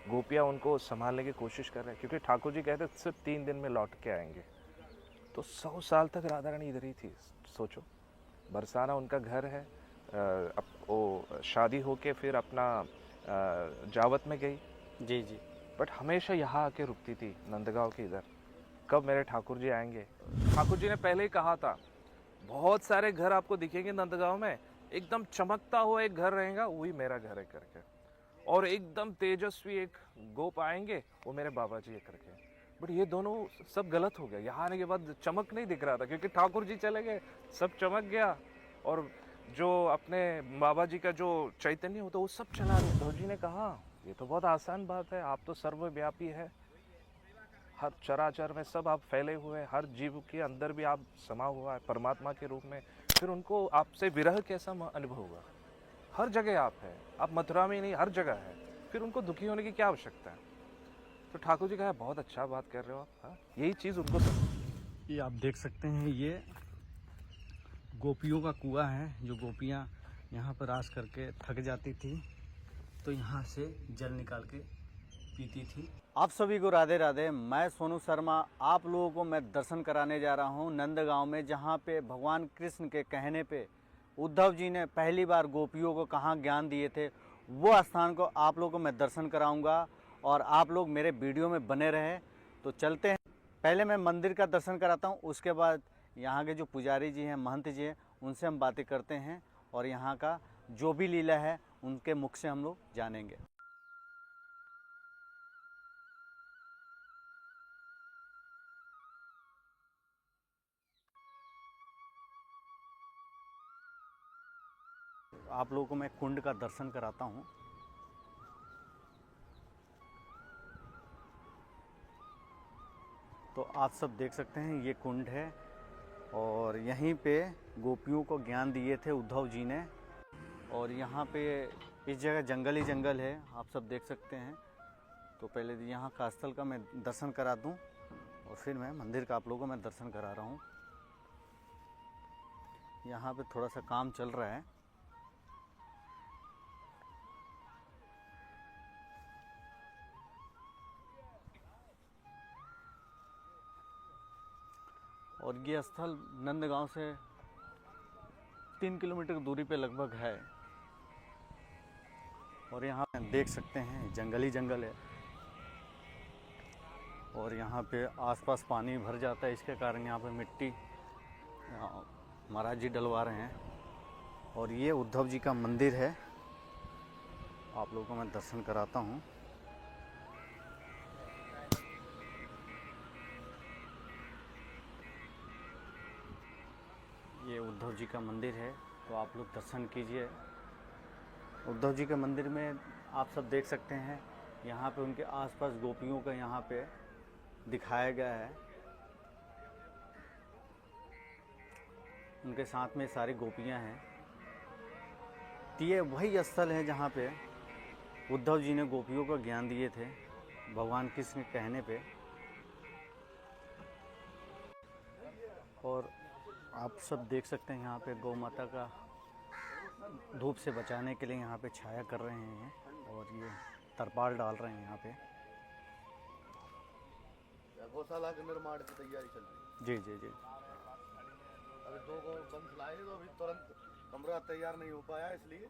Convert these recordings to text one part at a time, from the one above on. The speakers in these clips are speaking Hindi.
गोपियाँ उनको संभालने की कोशिश कर रहे हैं, क्योंकि ठाकुर जी कहते सिर्फ 3 दिन में लौट के आएंगे। तो 100 साल तक राधा रानी इधर ही थी। सोचो, बरसाना उनका घर है। अब वो शादी होके फिर अपना जावत में गई, जी जी। बट हमेशा यहाँ आके रुकती थी नंदगांव के इधर। कब मेरे ठाकुर जी आएंगे। ठाकुर जी ने पहले ही कहा था, बहुत सारे घर आपको दिखेंगे नंदगांव में, एकदम चमकता हुआ एक घर रहेगा, वही मेरा घर है करके। और एकदम तेजस्वी एक गोप आएंगे, वो मेरे बाबा जी है करके। बट ये दोनों सब गलत हो गया। यहाँ आने के बाद चमक नहीं दिख रहा था, क्योंकि ठाकुर जी चले गए, सब चमक गया। और जो अपने बाबा जी का जो चैतन्य होता वो सब चला गया। उद्धव जी ने कहा, ये तो बहुत आसान बात है, आप तो सर्वव्यापी है, हर चराचर में सब आप फैले हुए हैं, हर जीव के अंदर भी आप समा हुआ है परमात्मा के रूप में। फिर उनको आपसे विरह कैसा अनुभव हुआ। हर जगह आप है, आप मथुरा में ही नहीं, हर जगह है, फिर उनको दुखी होने की क्या आवश्यकता है। तो ठाकुर जी कहा, बहुत अच्छा बात कर रहे हो आप। हाँ, यही चीज़ उनको ये आप देख सकते हैं, ये गोपियों का कुआं है। जो गोपियां यहाँ पर रास करके थक जाती थी तो यहाँ से जल निकाल के पीती थी। आप सभी को राधे राधे। मैं सोनू शर्मा आप लोगों को मैं दर्शन कराने जा रहा हूँ नंदगांव में, जहाँ पे भगवान कृष्ण के कहने पे उद्धव जी ने पहली बार गोपियों को कहाँ ज्ञान दिए थे, वो स्थान को आप लोगों को मैं दर्शन कराऊंगा। और आप लोग मेरे वीडियो में बने रहें। तो चलते हैं, पहले मैं मंदिर का दर्शन कराता हूँ, उसके बाद यहाँ के जो पुजारी जी हैं, महंत जी हैं, उनसे हम बातें करते हैं और यहाँ का जो भी लीला है उनके मुख से हम लोग जानेंगे। आप लोगों को मैं कुंड का दर्शन कराता हूँ। तो आप सब देख सकते हैं, ये कुंड है और यहीं पे गोपियों को ज्ञान दिए थे उद्धव जी ने। और यहाँ पे इस जगह जंगल ही जंगल है, आप सब देख सकते हैं। तो पहले यहाँ का स्थल का मैं दर्शन करा दूँ और फिर मैं मंदिर का आप लोगों को मैं दर्शन करा रहा हूँ। यहाँ पे थोड़ा सा काम चल रहा है। और ये स्थल नंदगांव से 3 किलोमीटर की दूरी पे लगभग है। और यहाँ देख सकते हैं जंगल ही जंगल है और यहाँ पे आसपास पानी भर जाता है, इसके कारण यहाँ पे मिट्टी महाराज जी डलवा रहे हैं। और ये उद्धव जी का मंदिर है, आप लोगों को मैं दर्शन कराता हूँ। ये उद्धव जी का मंदिर है, तो आप लोग दर्शन कीजिए। उद्धव जी के मंदिर में आप सब देख सकते हैं, यहाँ पे उनके आसपास गोपियों का यहाँ पे दिखाया गया है। उनके साथ में सारी गोपियाँ हैं। तो ये वही स्थल है जहाँ पे उद्धव जी ने गोपियों को ज्ञान दिए थे भगवान कृष्ण के कहने पे। और आप सब देख सकते हैं, यहाँ पे गौ माता का धूप से बचाने के लिए यहाँ पे छाया कर रहे हैं और ये तरपाल डाल रहे हैं यहाँ पे। गौशाला के निर्माण की तैयारी चल रही जी जी जी। अभी 2 गौ लाए तो अभी तुरंत कमरा तैयार नहीं हो पाया, इसलिए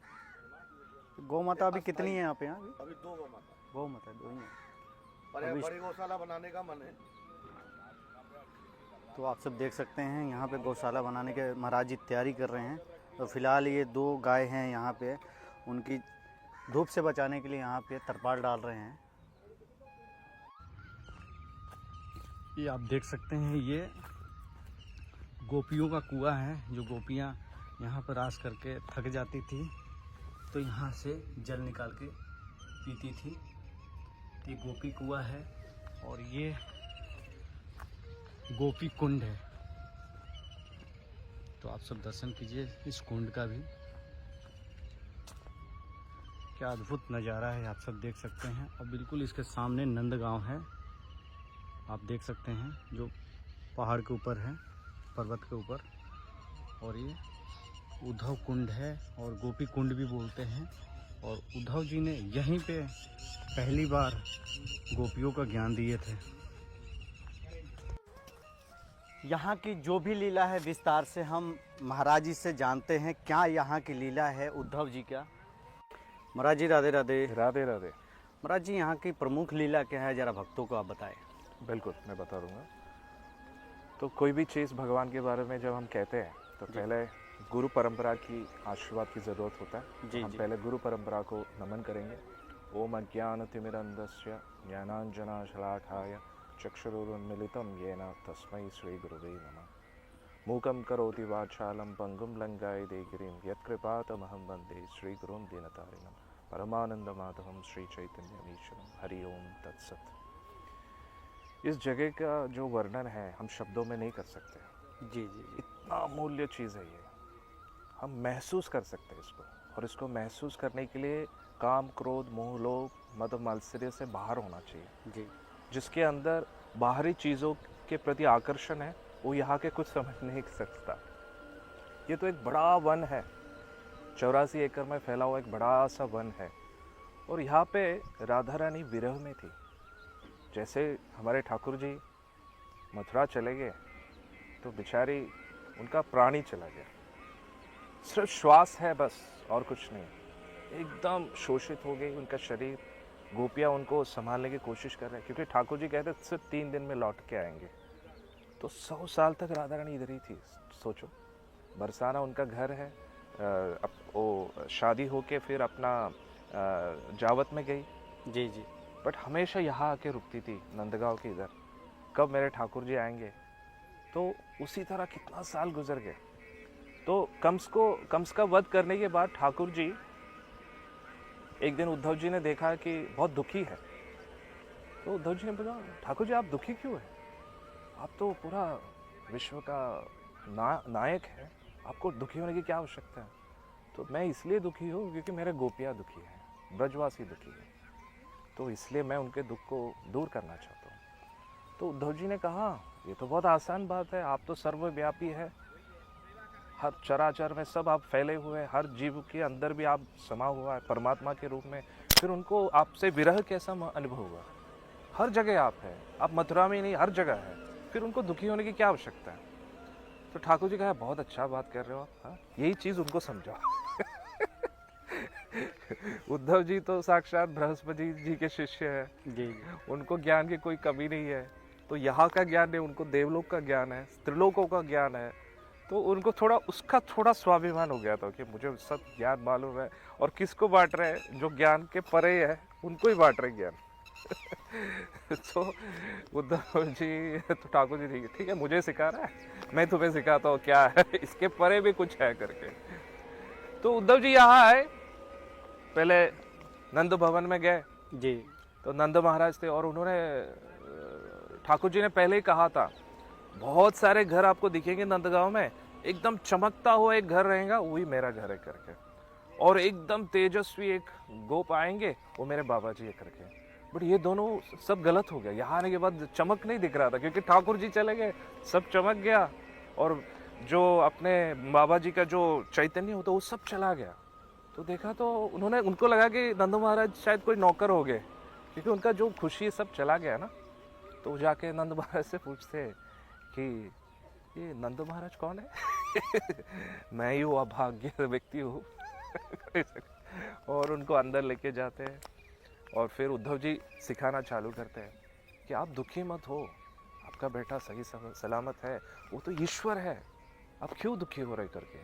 गौ माता अभी कितनी है यहाँ पे? अभी 2 गौ माता, गौ माता 2 ही है। पर बड़ी गौशाला बनाने का मन है। तो आप सब देख सकते हैं, यहाँ पे गौशाला बनाने के महाराज जी तैयारी कर रहे हैं। तो फिलहाल ये 2 गाय हैं यहाँ पे, उनकी धूप से बचाने के लिए यहाँ पे तरपाल डाल रहे हैं। ये आप देख सकते हैं, ये गोपियों का कुआं है। जो गोपियाँ यहाँ पर रास करके थक जाती थी तो यहाँ से जल निकाल के पीती थी। ये गोपी कुआं है और ये गोपी कुंड है। तो आप सब दर्शन कीजिए इस कुंड का भी। क्या अद्भुत नज़ारा है, आप सब देख सकते हैं। और बिल्कुल इसके सामने नंदगांव है, आप देख सकते हैं, जो पहाड़ के ऊपर है, पर्वत के ऊपर। और ये उद्धव कुंड है और गोपी कुंड भी बोलते हैं। और उद्धव जी ने यहीं पे पहली बार गोपियों का ज्ञान दिए थे। यहाँ की जो भी लीला है विस्तार से हम महाराज जी से जानते हैं, क्या यहाँ की लीला है उद्धव जी का। महाराज जी राधे राधे। राधे राधे। महाराज जी यहाँ की प्रमुख लीला क्या है, जरा भक्तों को आप बताएं। बिल्कुल, मैं बता दूंगा। तो कोई भी चीज़ भगवान के बारे में जब हम कहते हैं तो पहले गुरु परंपरा की आशीर्वाद की ज़रूरत होता है। जी, हम जी। पहले गुरु परंपरा को नमन करेंगे। ओम अज्ञानतिमिरन्धस्य ज्ञानाञ्जनशलाकाय चक्षुरुन्मीलितं येन तस्मै श्रीगुरुवे नमः। मूकं करोति वाचालं पंगुं लंघयते गिरिं यत्कृपातमहं वन्दे श्रीगुरुं दीनतारिणं परमानन्दमाधवं श्रीचैतन्यमीश्वरं। हरि ओम तत्सत्। इस जगह का जो वर्णन है हम शब्दों में नहीं कर सकते। जी जी। इतना अमूल्य चीज़ है ये, हम महसूस कर सकते हैं इसको। और इसको महसूस करने के लिए काम, क्रोध, मोह, लोभ, मद, मात्सर्य से बाहर होना चाहिए। जी। जिसके अंदर बाहरी चीज़ों के प्रति आकर्षण है वो यहाँ के कुछ समझ नहीं सकता। ये तो एक बड़ा वन है, 84 एकड़ में फैला हुआ एक बड़ा सा वन है। और यहाँ पे राधा रानी विरह में थी। जैसे हमारे ठाकुर जी मथुरा चले गए तो बेचारी उनका प्राण ही चला गया। सिर्फ श्वास है बस और कुछ नहीं। एकदम शोषित हो गई उनका शरीर। गोपियाँ उनको संभालने की कोशिश कर रहे हैं क्योंकि ठाकुर जी कहते सिर्फ 3 दिन में लौट के आएंगे। तो 100 साल तक राधा रानी इधर ही थी। सोचो, बरसाना उनका घर है। वो शादी होके फिर अपना जावत में गई। जी जी। बट हमेशा यहाँ आके रुकती थी नंदगांव के इधर, कब मेरे ठाकुर जी आएंगे। तो उसी तरह कितना साल गुजर गए। तो कंस का वध करने के बाद ठाकुर जी एक दिन उद्धव जी ने देखा कि बहुत दुखी है। तो उद्धव जी ने बोला, ठाकुर जी आप दुखी क्यों है? आप तो पूरा विश्व का नायक है, आपको दुखी होने की क्या आवश्यकता है? तो मैं इसलिए दुखी हूँ क्योंकि मेरे गोपियाँ दुखी हैं, ब्रजवासी दुखी है, तो इसलिए मैं उनके दुख को दूर करना चाहता हूँ। तो उद्धव जी ने कहा, ये तो बहुत आसान बात है, आप तो सर्वव्यापी है, हर चराचर में सब आप फैले हुए हैं, हर जीव के अंदर भी आप समा हुआ है परमात्मा के रूप में। फिर उनको आपसे विरह कैसा अनुभव हुआ? हर जगह आप हैं, आप मथुरा में ही नहीं हर जगह है, फिर उनको दुखी होने की क्या आवश्यकता है? तो ठाकुर जी कहा, बहुत अच्छा बात कर रहे हो आप। हाँ, यही चीज़ उनको समझाओ। उद्धव जी तो साक्षात बृहस्पति जी के शिष्य है। जी। उनको ज्ञान की कोई कमी नहीं है। तो यहाँ का ज्ञान नहीं, उनको देवलोक का ज्ञान है, त्रिलोकों का ज्ञान है। तो उनको थोड़ा स्वाभिमान हो गया था कि मुझे सब ज्ञान मालूम है। और किसको बांट रहे हैं? जो ज्ञान के परे है उनको ही बांट रहे ज्ञान। तो उद्धव जी तो ठाकुर जी ठीक है मुझे सिखा रहा है, मैं तुम्हें सिखाता हूँ क्या है, इसके परे भी कुछ है करके। तो उद्धव जी यहाँ आए, पहले नंद भवन में गए। जी। तो नंद महाराज थे और उन्होंने ठाकुर जी ने पहले ही कहा था, बहुत सारे घर आपको दिखेंगे नंदगांव में, एकदम चमकता हुआ एक घर रहेगा, वही मेरा घर है करके। और एकदम तेजस्वी एक गोप आएंगे, वो मेरे बाबा जी है करके। बट ये दोनों सब गलत हो गया। यहाँ आने के बाद चमक नहीं दिख रहा था क्योंकि ठाकुर जी चले गए, सब चमक गया। और जो अपने बाबा जी का जो चैतन्य होता वो सब चला गया। तो देखा तो उनको लगा कि नंद महाराज शायद कोई नौकर हो गए क्योंकि उनका जो खुशी सब चला गया ना। तो जाके नंद महाराज से पूछते कि ये नंद महाराज कौन है? मैं ही वो अभाग्य व्यक्ति हूँ। और उनको अंदर लेके जाते हैं और फिर उद्धव जी सिखाना चालू करते हैं कि आप दुखी मत हो, आपका बेटा सही सलामत है, वो तो ईश्वर है, आप क्यों दुखी हो रहे करके।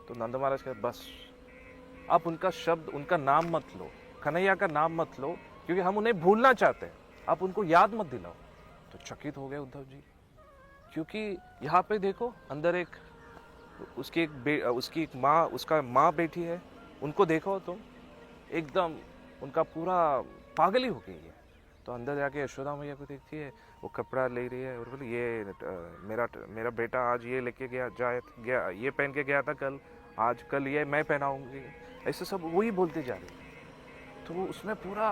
तो नंद महाराज कहते बस आप उनका शब्द, उनका नाम मत लो, कन्हैया का नाम मत लो, क्योंकि हम उन्हें भूलना चाहते हैं, आप उनको याद मत दिलाओ। तो चकित हो गए उद्धव जी, क्योंकि यहाँ पे देखो अंदर उसकी एक माँ, उसका माँ बैठी है, उनको देखो तुम, एकदम उनका पूरा पागल ही हो गई है। तो अंदर जाके यशोदा मैया को देखती है, वो कपड़ा ले रही है और बोले ये मेरा बेटा आज ये लेके गया, ये पहन के गया था कल ये मैं पहनाऊंगी, ऐसे सब वही बोलते जा रही है। तो वो उसमें पूरा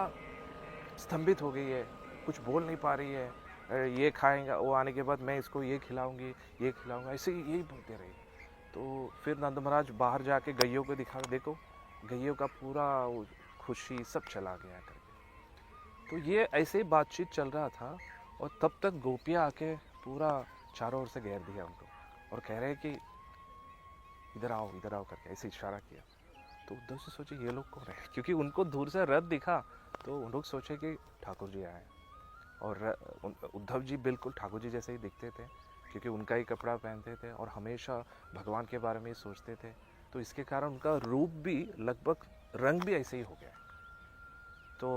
स्तंभित हो गई है, कुछ बोल नहीं पा रही है। ये खाएंगा, वो आने के बाद मैं इसको ये खिलाऊंगी, ये खिलाऊंगा, ऐसे यही बोलते रही। तो फिर नंद महाराज बाहर जाके गैयों को दिखा, देखो गैयों का पूरा वो खुशी सब चला गया करके। तो ये ऐसे ही बातचीत चल रहा था और तब तक गोपियाँ आके पूरा चारों ओर से घेर दिया उनको और कह रहे कि इधर आओ करके ऐसे इशारा किया। तो उद्धव जी सोचे ये लोग कौन है, क्योंकि उनको दूर से रथ दिखा तो उन लोग सोचे कि ठाकुर जी आए। और उद्धव जी बिल्कुल ठाकुर जी जैसे ही दिखते थे, क्योंकि उनका ही कपड़ा पहनते थे और हमेशा भगवान के बारे में ही सोचते थे। तो इसके कारण उनका रूप भी लगभग रंग भी ऐसे ही हो गया। तो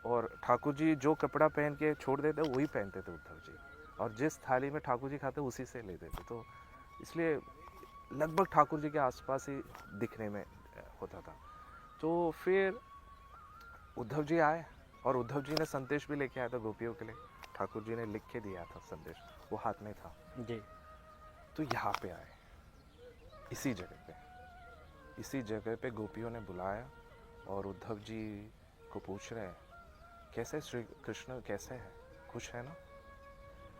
और ठाकुर जी जो कपड़ा पहन के छोड़ देते वही पहनते थे उद्धव जी, और जिस थाली में ठाकुर जी खाते उसी से लेते थे। तो इसलिए लगभग ठाकुर जी के आसपास ही दिखने में होता था। तो फिर उद्धव जी आए और उद्धव जी ने संदेश भी लेके आया था गोपियों के लिए। ठाकुर जी ने लिख के दिया था संदेश, वो हाथ में था। जी। तो यहाँ पे आए, इसी जगह पे गोपियों ने बुलाया और उद्धव जी को पूछ रहे हैं कैसे श्री कृष्ण कैसे है, खुश है ना,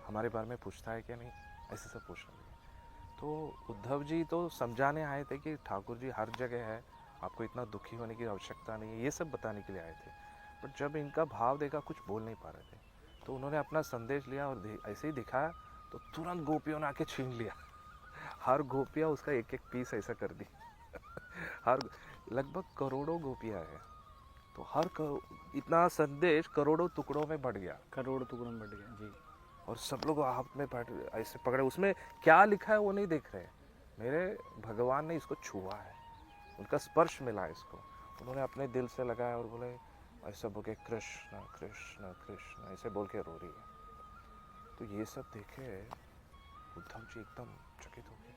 हमारे बारे में पूछता है क्या नहीं, ऐसे सब पूछने लगे। तो उद्धव जी तो समझाने आए थे कि ठाकुर जी हर जगह है, आपको इतना दुखी होने की आवश्यकता नहीं है, ये सब बताने के लिए आए थे। बट जब इनका भाव देखा कुछ बोल नहीं पा रहे थे, तो उन्होंने अपना संदेश लिया और ऐसे ही दिखाया तो तुरंत गोपियों ने आके छीन लिया। हर गोपियाँ उसका एक एक पीस ऐसा कर दी। हर लगभग करोड़ों गोपियाँ हैं, तो इतना संदेश करोड़ों टुकड़ों में बढ़ गया। करोड़ टुकड़ों में बढ़ गया जी। और सब लोग हाथ में ऐसे पकड़े, उसमें क्या लिखा है वो नहीं देख रहे। मेरे भगवान ने इसको छुआ है, उनका स्पर्श मिला है इसको, उन्होंने अपने दिल से लगाया और बोले ऐसा बोल के कृष्ण कृष्ण कृष्ण ऐसे बोल के रो रही है। तो ये सब देखे उद्धव जी एकदम चकित हो गए,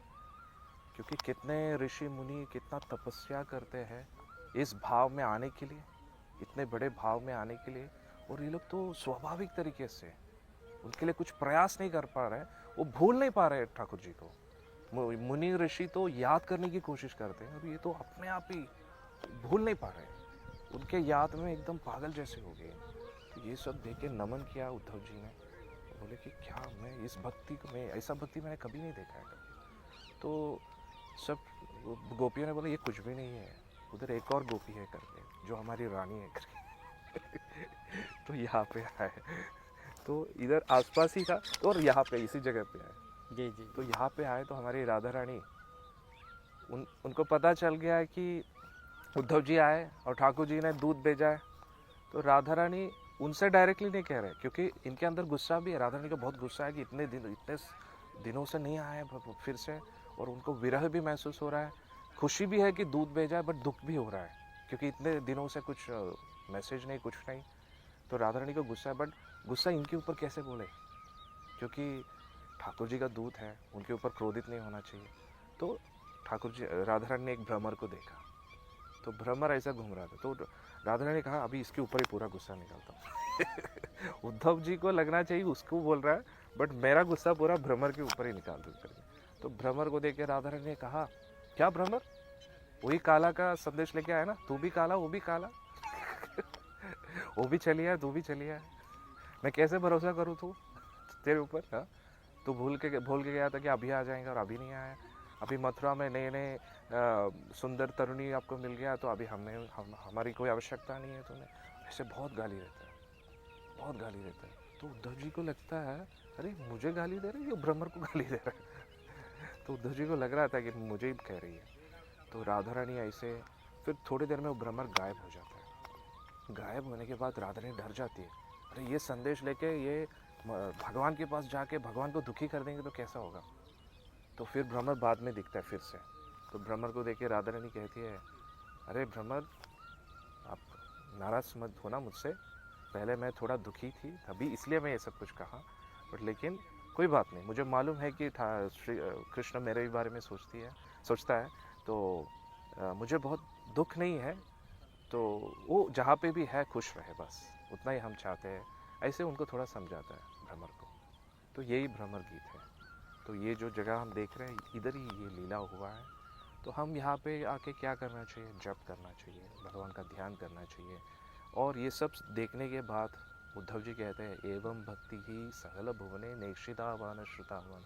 क्योंकि कितने ऋषि मुनि कितना तपस्या करते हैं इस भाव में आने के लिए, इतने बड़े भाव में आने के लिए, और ये लोग तो स्वाभाविक तरीके से उनके लिए कुछ प्रयास नहीं कर पा रहे, वो भूल नहीं पा रहे ठाकुर जी को। मुनि ऋषि तो याद करने की कोशिश करते हैं और ये तो अपने आप ही भूल नहीं पा रहे, उनके याद में एकदम पागल जैसे हो गए। तो ये सब देख के नमन किया उद्धव जी ने, बोले कि क्या मैं इस भक्ति को, मैं ऐसा भक्ति मैंने कभी नहीं देखा है कभी। तो सब गोपियों ने बोला ये कुछ भी नहीं है, उधर एक और गोपी है करके जो हमारी रानी है करके। तो यहाँ पे आए, तो इधर आसपास ही था और यहाँ पे इसी जगह पे आए। जी जी। तो यहाँ पे आए तो हमारी राधा रानी, उनको पता चल गया है कि उद्धव जी आए और ठाकुर जी ने दूध भेजा है। तो राधा रानी उनसे डायरेक्टली नहीं कह रहे, क्योंकि इनके अंदर गुस्सा भी है। राधा रानी को बहुत गुस्सा है कि इतने दिनों से नहीं आए फिर से, और उनको विरह भी महसूस हो रहा है। खुशी भी है कि दूध भेजा है, बट दुख भी हो रहा है क्योंकि इतने दिनों से कुछ मैसेज नहीं, कुछ नहीं। तो राधा रानी को गुस्सा है, बट गुस्सा इनके ऊपर कैसे बोले, क्योंकि ठाकुर जी का दूत है, उनके ऊपर क्रोधित नहीं होना चाहिए। तो ठाकुर जी, राधा रानी ने एक भ्रमर को देखा, तो भ्रमर ऐसा घूम रहा था, तो राधा रानी ने कहा अभी इसके ऊपर ही पूरा गुस्सा निकालता हूँ। उद्धव जी को लगना चाहिए उसको बोल रहा है, बट मेरा गुस्सा पूरा भ्रमर के ऊपर ही निकाल दूँ करके। तो भ्रमर को देख के राधा रानी ने कहा क्या भ्रमर, वही काला का संदेश लेके आया ना, तू भी काला वो भी काला। वो भी चली है तू भी चली है, मैं कैसे भरोसा करूँ तू तेरे ऊपर। हाँ, तो भूल के गया था कि अभी आ जाएंगे और अभी नहीं आया। अभी मथुरा में नए नए सुंदर तरुणी आपको मिल गया, तो अभी हमारी कोई आवश्यकता नहीं है तुम्हें। ऐसे बहुत गाली देता है। तो उद्धव जी को लगता है अरे मुझे गाली दे रही है, ये ब्रह्मर को गाली दे रहा है। तो उद्धव जी को लग रहा था कि मुझे ही कह रही है। तो राधा रानी ऐसे, फिर थोड़ी देर में वो ब्रह्मर गायब हो जाता है। गायब होने के बाद राधा रानी डर जाती है, अरे ये संदेश लेके ये भगवान के पास जाके भगवान को दुखी कर देंगे तो कैसा होगा। तो फिर भ्रमर बाद में दिखता है फिर से। तो भ्रमर को देख के राधा रानी कहती है अरे भ्रमर, आप नाराज़ मत होना मुझसे, पहले मैं थोड़ा दुखी थी तभी इसलिए मैं ये सब कुछ कहा, बट लेकिन कोई बात नहीं, मुझे मालूम है कि श्री कृष्ण मेरे बारे में सोचता है, तो मुझे बहुत दुख नहीं है, तो वो जहाँ पे भी है खुश रहे, बस उतना ही हम चाहते हैं। ऐसे उनको थोड़ा समझाता है भ्रमर को। तो यही भ्रमर गीत है। तो ये जो जगह हम देख रहे हैं इधर ही ये लीला हुआ है। तो हम यहाँ पे आके क्या करना चाहिए, जप करना चाहिए, भगवान का ध्यान करना चाहिए। और ये सब देखने के बाद उद्धव जी कहते हैं एवं भक्ति ही सहल भुवने नेक्षितावान श्रुतावान।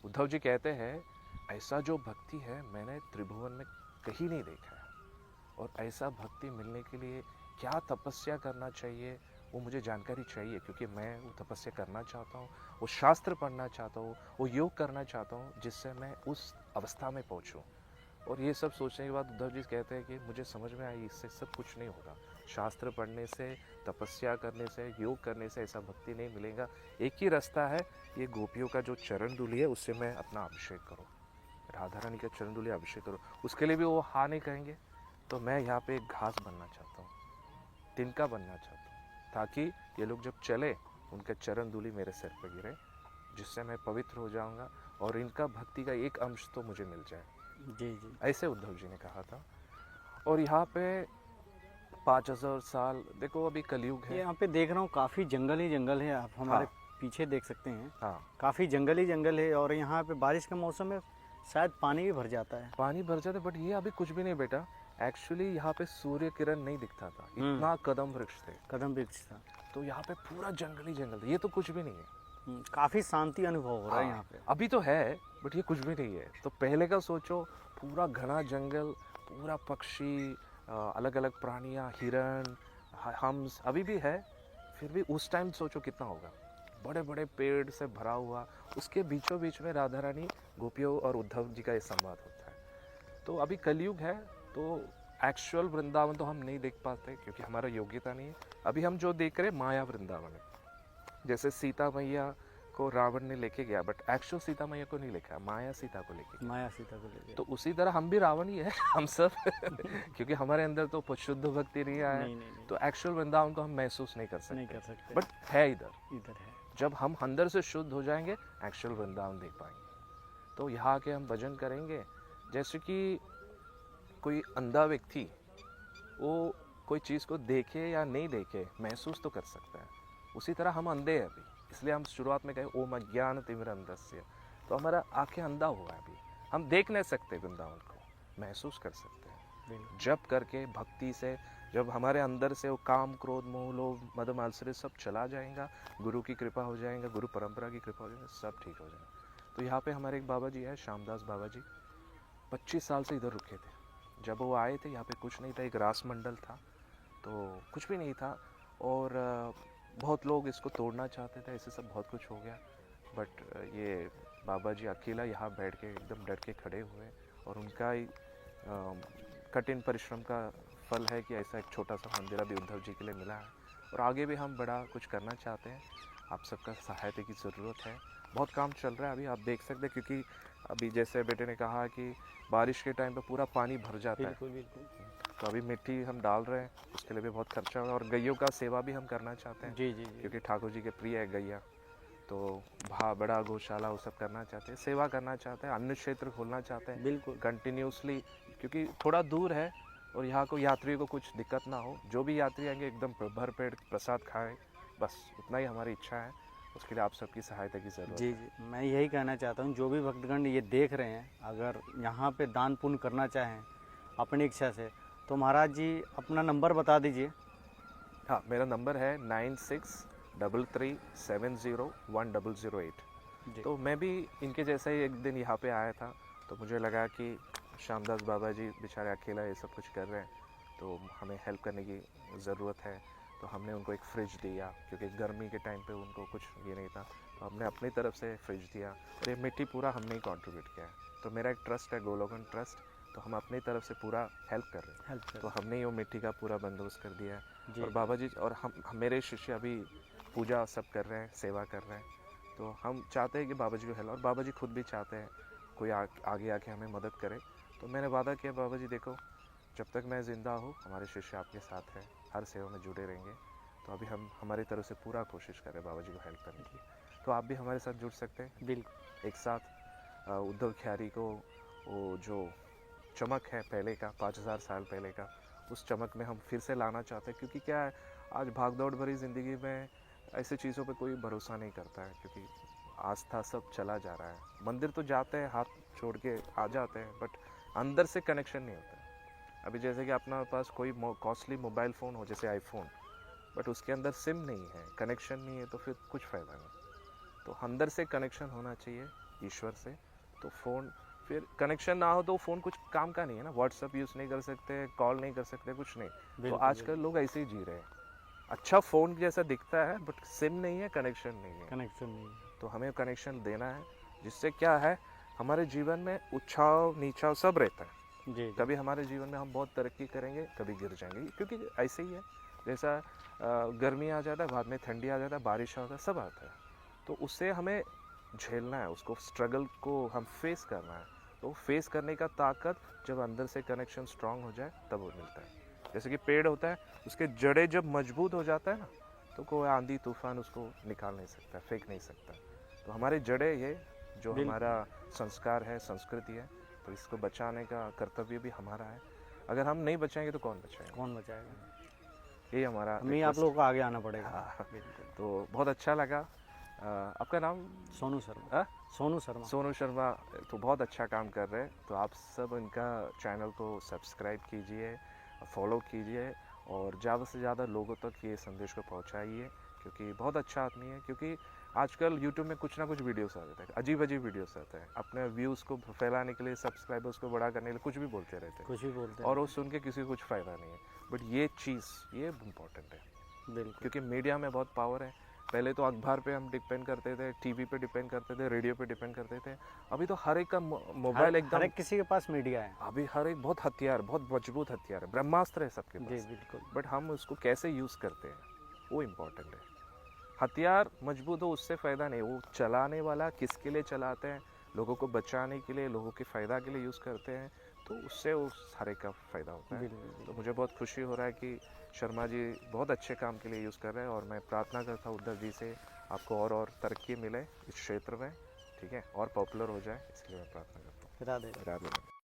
उद्धव जी कहते हैं ऐसा जो भक्ति है मैंने त्रिभुवन में कहीं नहीं देखा है। और ऐसा भक्ति मिलने के लिए क्या तपस्या करना चाहिए वो मुझे जानकारी चाहिए, क्योंकि मैं वो तपस्या करना चाहता हूँ, वो शास्त्र पढ़ना चाहता हूँ, वो योग करना चाहता हूँ, जिससे मैं उस अवस्था में पहुँचूँ। और ये सब सोचने के बाद उद्धव जी कहते हैं कि मुझे समझ में आई, इससे सब कुछ नहीं होगा। शास्त्र पढ़ने से, तपस्या करने से, योग करने से ऐसा भक्ति नहीं मिलेगा। एक ही रास्ता है, ये गोपियों का जो चरण धूलि है उससे मैं अपना अभिषेक करूँ, राधा रानी का चरण धूलि अभिषेक करूँ। उसके लिए भी वो हाँ नहीं कहेंगे, तो मैं यहाँ पे एक घास बनना चाहता हूँ, तिनका बनना चाहता हूँ, ताकि ये लोग जब चले उनके चरण धूलि मेरे सिर पर गिरे, जिससे मैं पवित्र हो जाऊँगा और इनका भक्ति का एक अंश तो मुझे मिल जाए। जी जी। ऐसे उद्धव जी ने कहा था। और यहाँ पे 5000 साल, देखो अभी कलयुग ये है। यहाँ पे देख रहा हूँ काफ़ी जंगल ही जंगल है, आप हमारे हाँ। पीछे देख सकते हैं। हाँ, काफ़ी जंगल ही जंगल है और यहाँ पे बारिश का मौसम है, शायद पानी भी भर जाता है। पानी भर जाता, बट ये अभी कुछ भी नहीं बेटा। एक्चुअली यहाँ पे सूर्य किरण नहीं दिखता था, इतना कदम वृक्ष थे, कदम वृक्ष था। तो यहाँ पे पूरा जंगल ही जंगल था। ये तो कुछ भी नहीं है। काफ़ी शांति अनुभव हो रहा है यहाँ पे। अभी तो है, बट ये कुछ भी नहीं है। तो पहले का सोचो, पूरा घना जंगल, पूरा पक्षी, अलग अलग प्राणियाँ, हिरण, हंस अभी भी है, फिर भी उस टाइम सोचो कितना होगा। बड़े बड़े पेड़ से भरा हुआ, उसके बीचों बीच में राधा रानी, गोपियों और उद्धव जी का ये संवाद होता है। तो अभी कलयुग है, तो एक्चुअल वृंदावन तो हम नहीं देख पाते क्योंकि हमारा योग्यता नहीं है। अभी हम जो देख रहे हैं माया वृंदावन है। जैसे सीता मैया को रावण ने लेके गया, बट एक्चुअल सीता मैया को नहीं लेके, माया सीता को लेके गया। माया सीता को लेके। तो उसी तरह हम भी रावण ही है हम सब क्योंकि हमारे अंदर तो शुद्ध भक्ति नहीं आया, नहीं। तो एक्चुअल वृंदावन को हम महसूस नहीं कर नहीं सकते, कर सकते। बट है इधर। इधर है। जब हम अंदर से शुद्ध हो जाएंगे, एक्चुअल वृंदावन देख पाएंगे। तो यहाँ आके हम भजन करेंगे। जैसे कि कोई अंधा व्यक्ति, वो कोई चीज़ को देखे या नहीं देखे, महसूस तो कर सकता है। उसी तरह हम अंधे हैं अभी, इसलिए हम शुरुआत में कहे ओम अज्ञान तिमिरंधस्य। तो हमारा आंखें अंधा हुआ है अभी, हम देख नहीं सकते वृंदावन को, महसूस कर सकते हैं जब करके भक्ति से। जब हमारे अंदर से वो काम, क्रोध, मोह, लोभ, मद, मात्सर्य सब चला जाएगा, गुरु की कृपा हो जाएगा, गुरु परंपरा की कृपा हो जाएगा, सब ठीक हो जाएगा। तो यहाँ पे हमारे एक बाबा जी है, श्यामदास बाबा जी, 25 साल से इधर रुके थे। जब वो आए थे यहाँ पे कुछ नहीं था, एक रास मंडल था, तो कुछ भी नहीं था। और बहुत लोग इसको तोड़ना चाहते थे, ऐसे सब बहुत कुछ हो गया। बट ये बाबा जी अकेला यहाँ बैठ के एकदम डट के खड़े हुए, और उनका ही कठिन परिश्रम का फल है कि ऐसा एक छोटा सा मंदिर अभी उद्धव जी के लिए मिला है। और आगे भी हम बड़ा कुछ करना चाहते हैं, आप सबका सहायता की ज़रूरत है। बहुत काम चल रहा है अभी, आप देख सकते हैं, क्योंकि अभी जैसे बेटे ने कहा कि बारिश के टाइम पे पूरा पानी भर जाता है। बिल्कुल बिल्कुल। तो अभी मिट्टी हम डाल रहे हैं, उसके लिए भी बहुत खर्चा होगा। और गैयों का सेवा भी हम करना चाहते हैं, जी जी। क्योंकि ठाकुर जी के प्रिय है गैया। तो बड़ा गौशाला वो सब करना चाहते हैं, सेवा करना चाहते हैं, अन्न क्षेत्र खोलना चाहते हैं बिल्कुल कंटिन्यूसली, क्योंकि थोड़ा दूर है और यहाँ को यात्रियों को कुछ दिक्कत ना हो। जो भी यात्री आएंगे एकदम भर पेट प्रसाद खाएं, बस उतना ही हमारी इच्छा है। उसके लिए आप सबकी सहायता की ज़रूरत जी है। जी। मैं यही कहना चाहता हूँ, जो भी भक्तगण ये देख रहे हैं, अगर यहाँ पे दान पुण्य करना चाहें अपनी इच्छा से, तो महाराज जी अपना नंबर बता दीजिए। हाँ, मेरा नंबर है 9633701008। तो मैं भी इनके जैसा ही एक दिन यहाँ पे आया था, तो मुझे लगा कि श्यामदास बाबा जी बेचारे अकेला ये सब कुछ कर रहे हैं, तो हमें हेल्प करने की ज़रूरत है। तो हमने उनको एक फ्रिज दिया, क्योंकि गर्मी के टाइम पे उनको कुछ ये नहीं था, तो हमने अपनी तरफ से फ्रिज दिया। और ये मिट्टी पूरा हमने ही कंट्रीब्यूट किया है। तो मेरा एक ट्रस्ट है, गोलोकन ट्रस्ट, तो हम अपनी तरफ से पूरा हेल्प कर रहे हैं। तो हमने ही वो मिट्टी का पूरा बंदोबस्त कर दिया है। और बाबा जी और हम मेरे शिष्य अभी पूजा सब कर रहे हैं, सेवा कर रहे हैं। तो हम चाहते हैं कि बाबा जी को हेल्प, और बाबा जी खुद भी चाहते हैं कोई आगे आके हमें मदद करे। तो मैंने वादा किया, बाबा जी देखो, जब तक मैं ज़िंदा हूँ हमारे शिष्य आपके साथ हैं, हर सेवा में जुड़े रहेंगे। तो अभी हम हमारी तरफ से पूरा कोशिश करें बाबा जी को हेल्प करने की। तो आप भी हमारे साथ जुड़ सकते हैं। बिल्कुल। एक साथ उद्धव ख्यारी को वो जो चमक है पहले का, 5000 साल पहले का, उस चमक में हम फिर से लाना चाहते हैं। क्योंकि क्या है, आज भागदौड़ भरी ज़िंदगी में ऐसे चीज़ों पे कोई भरोसा नहीं करता है, क्योंकि आस्था सब चला जा रहा है। मंदिर तो जाते हैं, हाथ छोड़ के आ जाते हैं, बट अंदर से कनेक्शन नहीं होता है। अभी जैसे कि अपना पास कोई कॉस्टली मोबाइल फ़ोन हो, जैसे आईफोन, बट उसके अंदर सिम नहीं है, कनेक्शन नहीं है, तो फिर कुछ फ़ायदा नहीं। तो अंदर से कनेक्शन होना चाहिए ईश्वर से। तो फिर कनेक्शन ना हो तो फ़ोन कुछ काम का नहीं है ना, व्हाट्सअप यूज़ नहीं कर सकते, कॉल नहीं कर सकते, कुछ नहीं। तो बिल्कुल, आजकल लोग ऐसे ही जी रहे हैं। अच्छा फ़ोन जैसा दिखता है बट सिम नहीं है, कनेक्शन नहीं है। कनेक्शन नहीं है। तो हमें कनेक्शन देना है, जिससे क्या है हमारे जीवन में उछाव नीचाव सब रहता है। जी जी कभी हमारे जीवन में हम बहुत तरक्की करेंगे, कभी गिर जाएंगे, क्योंकि ऐसे ही है। जैसा गर्मी आ जाता है, बाद में ठंडी आ जाता है, बारिश आता है, सब आता है। तो उससे हमें झेलना है, उसको स्ट्रगल को हम फेस करना है। तो फेस करने का ताकत जब अंदर से कनेक्शन स्ट्रांग हो जाए तब वो मिलता है। जैसे कि पेड़ होता है, उसके जड़ें जब मजबूत हो जाता है ना, तो कोई आंधी तूफान उसको निकाल नहीं सकता, फेंक नहीं सकता। तो हमारी जड़ें ये जो बिल्कुल। हमारा संस्कार है, संस्कृति है, तो इसको बचाने का कर्तव्य भी हमारा है। अगर हम नहीं बचाएंगे तो कौन बचाएगा? कौन बचाएगा? यही हमारा हमें आप request लोगों को आगे आना पड़ेगा। हाँ। बिल्कुल। तो बहुत अच्छा लगा। आपका नाम? सोनू शर्मा। हाँ? सोनू शर्मा। सोनू शर्मा। तो बहुत अच्छा काम कर रहे हैं, तो आप सब इनका चैनल को सब्सक्राइब कीजिए, फॉलो कीजिए और ज़्यादा से ज़्यादा लोगों तक ये संदेश को पहुंचाइए, क्योंकि बहुत अच्छा आदमी है। क्योंकि आजकल यूट्यूब में कुछ ना कुछ वीडियोस आ जाते हैं, अजीब अजीब वीडियोस आते हैं, अपने व्यूज़ को फैलाने के लिए, सब्सक्राइबर्स को बड़ा करने के लिए कुछ भी बोलते रहते हैं कुछ भी बोलते और हैं। वो सुन के किसी को कुछ फ़ायदा नहीं है। बट ये चीज़ ये इम्पॉर्टेंट है, बिल्कुल। क्योंकि मीडिया में बहुत पावर है। पहले तो अखबार पे हम डिपेंड करते थे, टीवी पे डिपेंड करते थे, रेडियो पे डिपेंड करते थे। अभी तो हर एक का मोबाइल हर एकदम, एक किसी के पास मीडिया है। अभी हर एक बहुत हथियार, बहुत मजबूत हथियार है, ब्रह्मास्त्र है सबके जी पास। बिल्कुल। बट हम उसको कैसे यूज़ करते हैं वो इम्पोर्टेंट है। हथियार मजबूत हो उससे फ़ायदा नहीं, वो चलाने वाला किसके लिए चलाते हैं, लोगों को बचाने के लिए, लोगों के फ़ायदा के लिए यूज़ करते हैं, तो उससे उस हर एक का फ़ायदा होता है। बिल्कुल। तो मुझे बहुत खुशी हो रहा है कि शर्मा जी बहुत अच्छे काम के लिए यूज़ कर रहे हैं और मैं प्रार्थना करता हूँ उद्धव जी से आपको और तरक्की मिले इस क्षेत्र में, ठीक है, और पॉपुलर हो जाए, इसके लिए मैं प्रार्थना करता हूँ। राधे। राधे राधे।